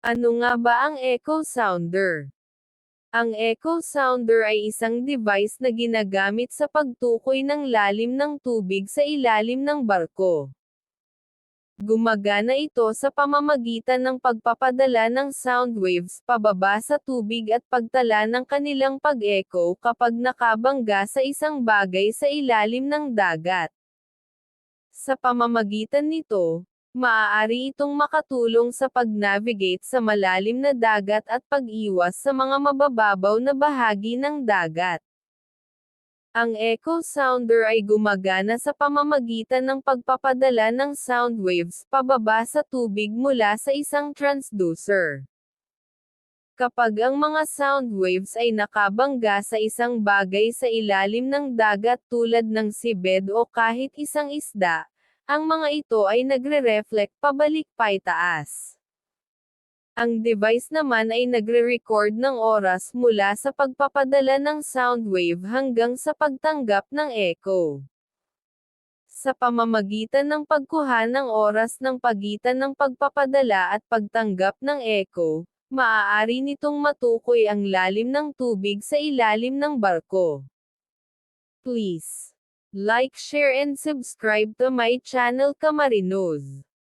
Ano nga ba ang echo sounder? Ang echo sounder ay isang device na ginagamit sa pagtukoy ng lalim ng tubig sa ilalim ng barko. Gumagana ito sa pamamagitan ng pagpapadala ng sound waves pababa sa tubig at pagtala ng kanilang pag-echo kapag nakabangga sa isang bagay sa ilalim ng dagat. Sa pamamagitan nito, maaari itong makatulong sa pag-navigate sa malalim na dagat at pag-iwas sa mga mabababaw na bahagi ng dagat. Ang echo sounder ay gumagana sa pamamagitan ng pagpapadala ng sound waves pababa sa tubig mula sa isang transducer. Kapag ang mga sound waves ay nakabangga sa isang bagay sa ilalim ng dagat tulad ng seabed o kahit isang isda, ang mga ito ay nagre-reflect pabalik paitaas. Ang device naman ay nagre-record ng oras mula sa pagpapadala ng sound wave hanggang sa pagtanggap ng echo. Sa pamamagitan ng pagkuha ng oras ng pagitan ng pagpapadala at pagtanggap ng echo, maaari nitong matukoy ang lalim ng tubig sa ilalim ng barko. Please like, share and subscribe to my channel Kamarinos.